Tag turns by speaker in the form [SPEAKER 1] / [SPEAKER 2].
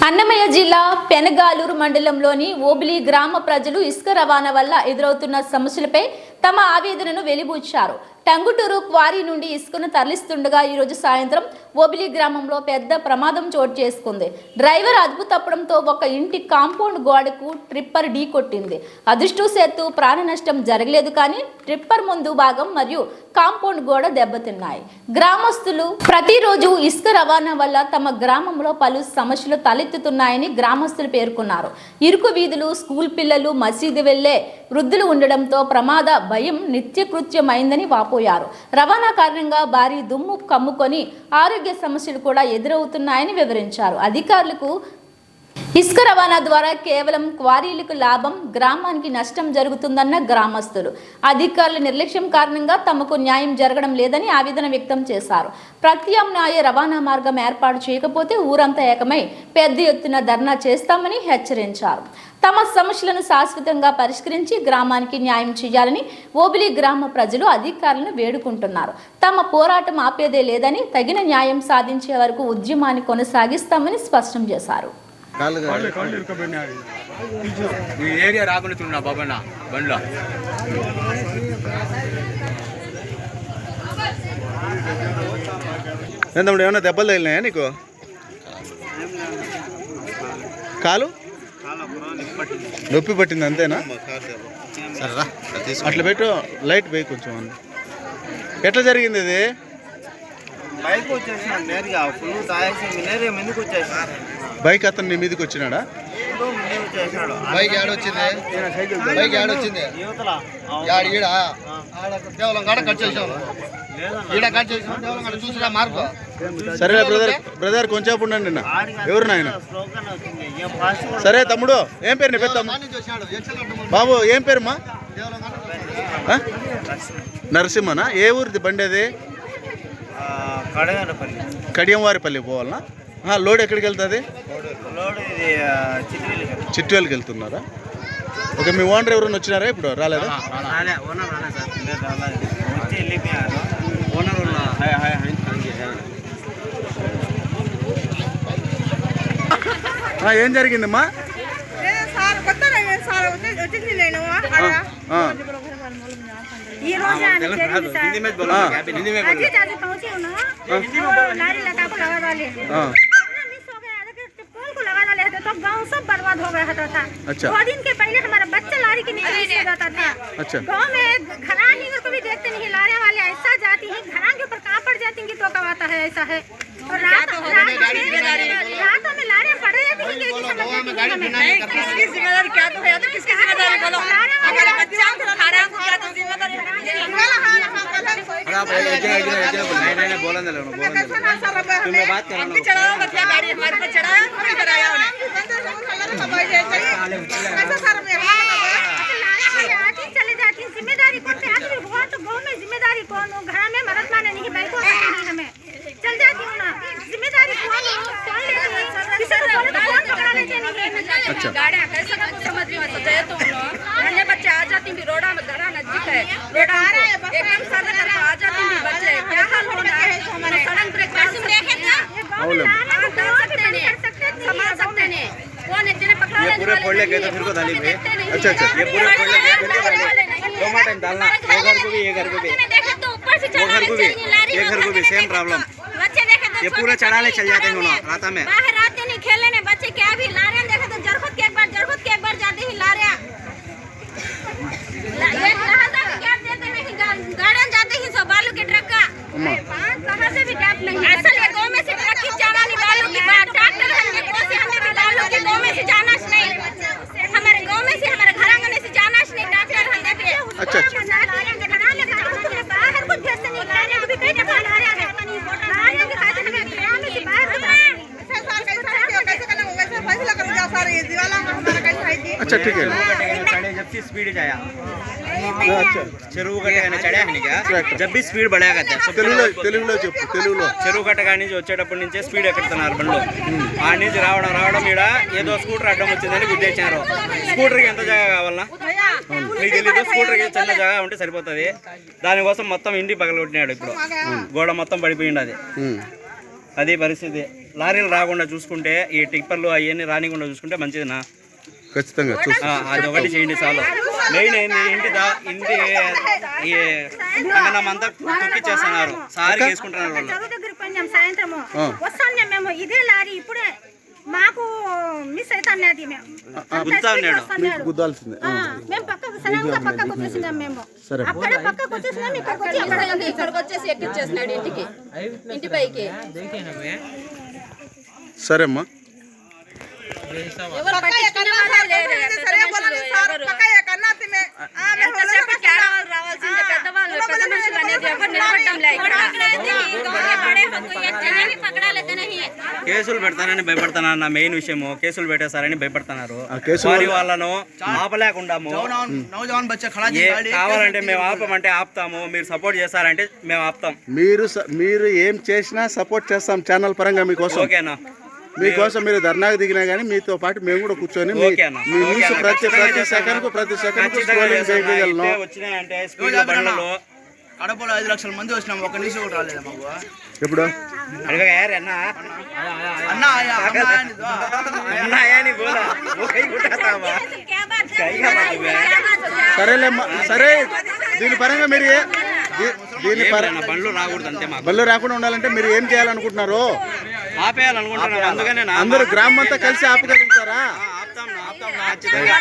[SPEAKER 1] అన్నమయ్య జిల్లా పెనగాలూరు మండలంలోని ఓబిలి గ్రామ ప్రజలు ఇసుక రవాణా వల్ల ఎదురవుతున్న సమస్యలపై తమ ఆవేదనను వెలిబుచ్చారు. టంగుటూరు క్వారీ నుండి ఇసుకను తరలిస్తుండగా ఈరోజు సాయంత్రం ఓబిలి గ్రామంలో పెద్ద ప్రమాదం చోటు చేసుకుంది. డ్రైవర్ అదుపు తప్పడంతో ఒక ఇంటి కాంపౌండ్ గోడకు ట్రిప్పర్ ఢీ కొట్టింది. అదృష్టవశాత్తు ప్రాణ నష్టం జరగలేదు, కానీ ట్రిప్పర్ ముందు భాగం మరియు కాంపౌండ్ గోడ దెబ్బతిన్నాయి. గ్రామస్తులు ప్రతిరోజు ఇసుక రవాణా వల్ల తమ గ్రామంలో పలు సమస్యలు తలెత్తుతున్నాయని గ్రామస్తులు పేర్కొన్నారు. ఇరుకు వీధులు, స్కూల్ పిల్లలు, మసీదు వెళ్లే వృద్ధులు ఉండడంతో ప్రమాద భయం నిత్యకృత్యమైందని వాపోయారు. రవాణా కారణంగా భారీ దుమ్ము కమ్ముకొని ఆరోగ్య సమస్యలు కూడా ఎదురవుతున్నాయని వివరించారు. అధికారులకు ఇసుక రవాణా ద్వారా కేవలం క్వారీలకు లాభం, గ్రామానికి నష్టం జరుగుతుందన్న గ్రామస్తులు అధికారుల నిర్లక్ష్యం కారణంగా తమకు న్యాయం జరగడం లేదని ఆవేదన వ్యక్తం చేశారు. ప్రత్యామ్నాయ రవాణా మార్గం ఏర్పాటు చేయకపోతే ఊరంతా ఏకమై పెద్ద ఎత్తున ధర్నా చేస్తామని హెచ్చరించారు. తమ సమస్యలను శాశ్వతంగా పరిష్కరించి గ్రామానికి న్యాయం చేయాలని ఓబిలి గ్రామ ప్రజలు అధికారులను వేడుకుంటున్నారు. తమ పోరాటం ఆపేదే లేదని, తగిన న్యాయం సాధించే వరకు ఉద్యమాన్ని కొనసాగిస్తామని స్పష్టం చేశారు.
[SPEAKER 2] ఏరియా రాకుండా చూడ బాబన్న బండ్లో
[SPEAKER 3] ఏంటప్పుడు ఏమన్నా దెబ్బలు తగిలినాయా నీకు? కాలు నొప్పి పట్టింది అంతేనా? అట్లా పెట్టు, లైట్ పోయి కొంచెం. ఎట్లా జరిగింది ఇది?
[SPEAKER 4] బైక్ వచ్చేసిన నేరుగా ఫుల్ తాగేసి నేరుగా ముందుకు వచ్చేసిన.
[SPEAKER 3] బైక్ అతను నీ మీదకి వచ్చినాడా?
[SPEAKER 5] బైక్ ఏడొచ్చింది? బైక్ ఏడొచ్చింది? కేవలం కాడ కట్ చేసాము. ఈడ కట్ చేసాము, కేవలం కాడ చూసినా మార్పు.
[SPEAKER 3] సరే బ్రదర్ కొంచెం ఉండండి. నిన్న ఎవరు నాయన? సరే తమ్ముడు, ఏం పేరు నీ పెద్ద బాబు? ఏం పేరుమా? నరసింహనా? ఏ ఊరిది బండి అది? కడియంవారిపల్లి పోవాలనా? లోడ్ ఎక్కడికి వెళ్తుంది? చిట్వేల్కి వెళ్తున్నారా? ఓకే, మీ ఓనర్ ఎవరైనా వచ్చినారా? ఇప్పుడు రాలేదా? ఏం జరిగిందమ్మా?
[SPEAKER 6] ये रोज आने हिंदी में बोलो, हिंदी में बोलो। पहुंचे हो ना, नारी लता को लगा डाले। मिस हो गया, पोल को लगा डाले तो गांव सब बर्बाद हो गया था।
[SPEAKER 3] अच्छा।
[SPEAKER 6] 2 दिन के पहले हमारा बच्चा लारी के नीचे गिर जाता था।
[SPEAKER 3] अच्छा।
[SPEAKER 6] गांव में घरानी को भी देखते नहीं, लारे वाले ऐसा जाती है, घरान के ऊपर कहां पड़ जाती कि तो कवाता है, ऐसा है। और रात में लारे पड़े जाती है कि समझ नहीं किसकी जिम्मेदारी क्या तो है, तो किसकी जिम्मेदारी बोलो? हमारे बच्चा को खाना को क्या तो जिम्मेदारी है?
[SPEAKER 3] नहीं बोला तुम्हें बात करो।
[SPEAKER 6] चढ़ाओ क्या गाड़ी हमारे पर चढ़ाया, कोई कराया उन्हें चले जाती। जिम्मेदारी कौन पे आदमी हुआ तो गाँव में जिम्मेदारी कौन हो? घर में मदद माने नहीं, बैठो नहीं, हमें चल जाती हूँ ना। जिम्मेदारी कौन किसी को बोले तो कौन पकड़ा लेते नहीं।
[SPEAKER 3] अच्छा।
[SPEAKER 6] गाड़ियाँ कैसे समझ में आता है? तो अन्य बच्चे आ जाती भी, रोड़ा में घरा नजदीक है, रोड़ा एकदम सड़क पर आ जाती भी बच्चे, क्या हाल होना है? सड़क ब्रेक संभाल सकते नहीं, कौन इतने पकड़ा
[SPEAKER 3] ये पूरे फोड़ले गए तो फिर को डाली भाई। अच्छा, ये पूरे फोड़ले गए फिर को डाली। 2 टाइम डालना, ये घर को भी, ये घर को भी, ये घर को भी सेम प्रॉब्लम। ये पूरा चढ़ाने चल जाते हैं ना रात में।
[SPEAKER 6] बाहर आते नहीं, खेलने नहीं बच्चे, क्या भी लारे देखा तो जरखुद के एक बार जाते ही लारे गार्डन जाते ही सब बालू के ट्रक का कहाँ से भी गैप नहीं। ऐसा गाँव में से ट्रक की जाना नहीं, बालू की बात ट्रैक्टर हमें भी बालू के गाँव में से जाना नहीं, हमारे गाँव में से हमारे घर आंगन से जाना नहीं, ट्रैक्टर हमें पे।
[SPEAKER 3] अच्छा।
[SPEAKER 6] बाहर कुछ भेजते नहीं, अभी कई टका ला रहे हैं।
[SPEAKER 3] अच्छा, ठीक है।
[SPEAKER 2] जब भी स्पीड जाया చెరువు గట్ట చడా జబ్ బి స్పీడ్ బడాగా
[SPEAKER 3] తెలుగులో
[SPEAKER 2] చెరువు గట్ట కాడి నుంచి వచ్చేటప్పటి నుంచే స్పీడ్ ఎక్కుతున్నారు బండ్లు. ఆ నుంచి రావడం ఈడ ఏదో స్కూటర్ అడ్డం వచ్చిందని గుద్దేశారు. స్కూటర్కి ఎంత జాగా కావాలన్నా మీకు తెలీదు? స్కూటర్కి చిన్న జాగా ఉంటే సరిపోతుంది. దానికోసం మొత్తం ఇంటి పగలగొట్టినాడు. ఇప్పుడు గోడ మొత్తం పడిపోయింది. అది పరిస్థితి. లారీలు రాకుండా చూసుకుంటే, ఈ టిప్పర్లు అవన్నీ రానికుండా చూసుకుంటే మంచిదినా.
[SPEAKER 3] ఖచ్చితంగా
[SPEAKER 2] అది ఒకటి చేయండి చాలు. మెయిన్ ఏంది, ఇంటి ఈ అంగనం అంతా తొక్కిచ్చేస్తున్నారు, సారి వేసుకుంటున్నారు వాళ్ళు.
[SPEAKER 6] చదువు దగ్గరికి పోయినాం సాయంత్రము, వస్తాం మేము ఇదే లారీ ఇప్పుడే మాకు మిస్ అవుతాన్నది. మేము
[SPEAKER 3] గుద్దాల్సిందే.
[SPEAKER 6] మేము పక్కకు సడన్గా పక్కకు వచ్చేసినాం. మేము అక్కడ పక్కకు వచ్చేసినాం, ఇక్కడికి వచ్చేసి ఎక్కిచ్చేసినాడు ఇంటి పైకి.
[SPEAKER 3] సరే అమ్మా.
[SPEAKER 6] ఎవరు పట్టించుకునే వాళ్ళే లేరు. ఎంతసేపటికి ఆడవాళ్ళు రావాల్సిందే, పెద్దవాళ్ళు పెద్ద మనుషులు అనేది ఎవరు నిలబడటం లేదు.
[SPEAKER 2] కేసులు పెడతానని భయపడతానన్న మెయిన్ విషయము. కేసులు పెట్టేస్తారని భయపడుతున్నారు. వారి వాళ్ళను ఆపలేకుండాము. కావాలంటే మేము ఆపమంటే ఆపుతాము, మీరు సపోర్ట్ చేస్తారంటే మేము ఆపుతాం.
[SPEAKER 3] మీరు ఏం చేసినా సపోర్ట్ చేస్తాం ఛానల్ పరంగా మీకోసం.
[SPEAKER 2] ఓకేనా?
[SPEAKER 3] మీకోసం మీరు ధర్నాకు దిగినా కానీ మీతో పాటు మేము కూడా కూర్చొని మీ న్యూస్ ప్రతి సెకండ్ చేయగలను.
[SPEAKER 2] వచ్చినాయంటే స్పీడ్ బండ్లలో
[SPEAKER 4] కడపలో 5 లక్షల మంది వచ్చినాం, ఒక న్యూస్ కూడా రాలేదు మాకు.
[SPEAKER 3] ఎప్పుడు సరేలేమ్మా. సరే, దీని పరంగా మీరు
[SPEAKER 2] బండ్లు రాకూడదు అంతే. మా
[SPEAKER 3] బళ్ళు రాకుండా ఉండాలంటే మీరు ఏం చేయాలనుకుంటున్నారు?
[SPEAKER 2] ఆపేయాలనుకుంటున్నారు. అందుకనే
[SPEAKER 3] అందరూ గ్రామం అంతా కలిసి ఆపగలుగుతారా?
[SPEAKER 2] ఆపుతాం ఖచ్చితంగా.